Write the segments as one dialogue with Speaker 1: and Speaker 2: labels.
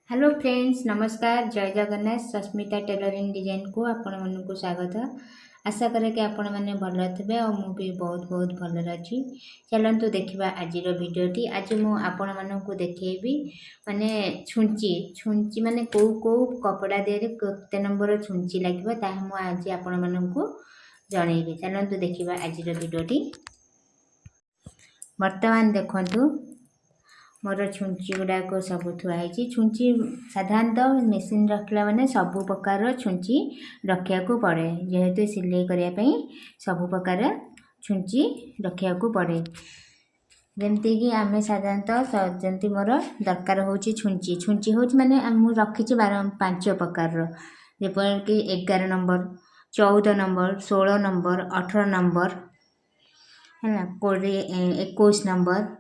Speaker 1: Hello friends नमस्कार जय Jagannath Sasmita tailoring design को आपण मानक स्वागत। आशा करे कि आपण मैंने भल थे और मु भी बहुत बहुत भल अच्छी। चलतु देखा आज भिडटी। आज मु आपण मानक देखी माने छुंची छुंची माने कौ कौ कपड़ा देहरे केते नंबर छुंची लगे आज आपण मानक जनइबी। चलतु देखा आज भिडटी। वर्तमान देखंतु मोर छुंची गुड़ाक सब थुआई। छुंची साधारणतः मेसीन रखला माने सबु प्रकार छुंची रखिया को पड़े, जेहेतु सिलाई करने सबु प्रकार छुंची रखिया को पड़े। जमती कि आम साधारणतः जमती मोर दरकार हो छुंची छुंची हो माने रखी 5 प्रकार जेपरिक 11 नंबर 14 नंबर 16 नंबर 18 नंबर है 21 नंबर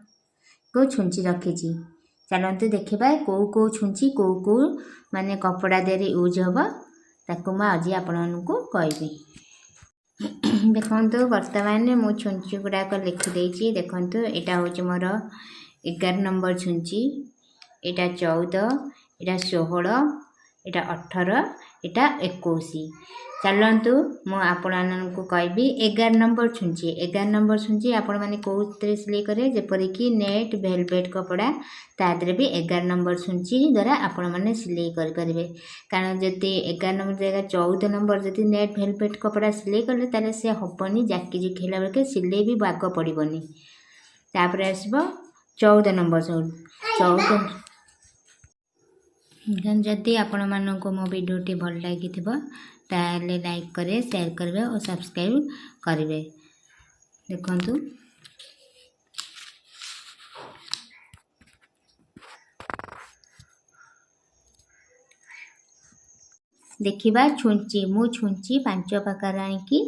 Speaker 1: को छुंची रखी। चलते देखा कौ कौ छुंची कौ कौ माने कपड़ा देरी यूज हम ताकू आज आपण कहि। देखो वर्तमान मु छुंची गुड़ाक लिखिदे। देखो यहाँ हूँ मोर 11 नंबर छुंची, यहाँ 14, यहाँ 16, यहाँ 18, यहाँ 21। चलतु मुझे कहि 11 नंबर छुंची। 11 नंबर छुंची आपण मैंने कौन सिलाई करे जेपरिक नेट वेलवेट कपड़ा तादरे भी 11 नंबर छुंची द्वारा आपण मैंने सिलाई करेंगे। कारण जदि 11 नंबर जगह 14 नंबर जदि नेट वेलवेट कपड़ा सिलाई कले ताले से हबनी जाकी जुखेला बेलके सिलाई भी बाग पड़ोनी। तापर आसब 14 नंबर 14 जदि आपण मानक मो वीडियोटी भल लगी ताले लाइक करे शेयर करेंगे और सब्सक्राइब करेंगे। देखंतु देखिबा छुंची मु छुंची 5 प्रकार आनिकी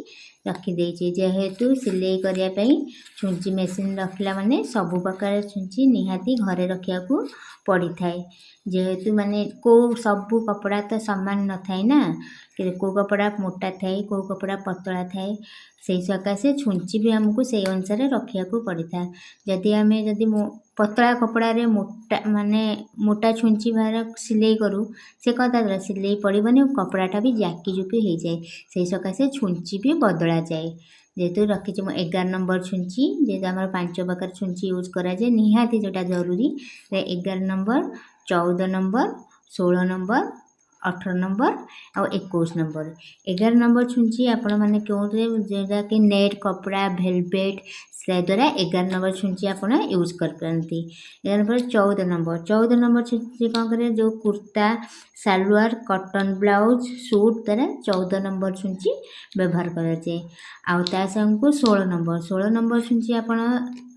Speaker 1: रखिदे। जेहेतु सिलाई करने छुंची मेसीन रखला माने सबु प्रकार छुंची निहाती घरे रखिया को पड़ी थाए। जेहेतु माने को सबु कपड़ा तो सामान न थाए ना, को कपड़ा मोटा थाए को कपड़ा पतला थाए, से सकाशे छुंची भी हमको से अनुसार रखिया को पड़ी था। जदि आम जदि पतला कपड़ा रे मोटा माने मोटा छुंची बाहर सिलाई करूँ से कदा सिलाई पड़ोनी कपड़ाटा भी जाकी जुकी हो जाए, से सकाशे छुंची भी बदला जाए। जेहेतु रखी 11 नंबर छुंची जेहेतु आम 5 प्रकार छुंची यूज कराए निहाती जोटा जरूरी 11 नंबर 14 नंबर 16 नंबर 18 नंबर और 21 नंबर। 11 नंबर छुंची आपण मैंने क्योंटे जोटा कि नेट कपड़ा वेलवेट से द्वारा 11 नंबर छुंची आपण यूज कर पारती। 14 नंबर छुंची कौन करे जो कुर्ता सालवार कॉटन ब्लाउज सूट द्वारा 14 नंबर छुंची व्यवहार कराए। आउ को 16 नंबर छुंची आपण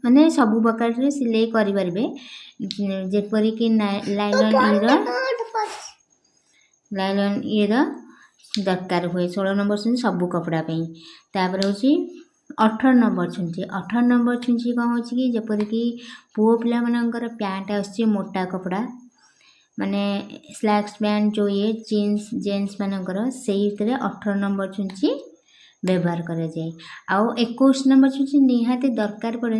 Speaker 1: माने सबु प्रकार सिलाई करें जेपरिक लाइलन ईर दरकार हुए 16 नंबर छुंची सबू कपड़ा पे। तापर हूँ 18 नंबर छुंची। 18 नंबर छुंची कौन हो कि जपरिक पुओ पिला मानकर पैंट आसी मोटा कपड़ा माने स्लैक्स पैंट जो ये जीन्स जेन्स मानकर से 18 नंबर छुंची व्यवहार कराए। आउ 21 नंबर छुंची निहाती दरकार पड़े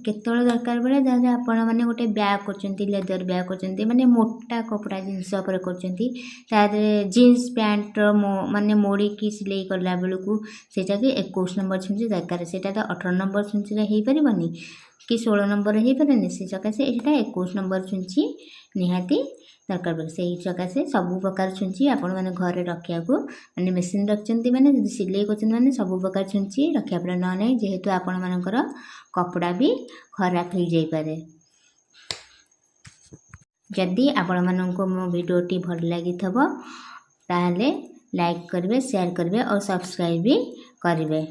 Speaker 1: केतल दरकार पड़े जहाँ आपण मैंने गोटे बैग कर लेदर बैग कर माने मोटा कपड़ा जिनस कर जीन्स पैंट माने मोड़ी की सिलाई करला बेलू से 21 नंबर छुंची दरकार। से 18 नंबर छुंची हो पारनी कि 16 नंबर हो पारे से सकाशे यहाँ 21 नंबर छुंची निहाती दरकार पड़े। से सकाशे सबू प्रकार छुंची आपण मैंने घरे रखा को मैंने मेसीन रखते मैंने सिलाई कर सबू प्रकार छुंची रखा पड़े न नहीं जेहेतु आपण मानकर कपड़ा भी खराब हो जाए। जदि आपण मानक मो वीडियोटी भल लगी ताले लाइक करेंगे शेयर करेंगे और सब्सक्राइब भी करेंगे।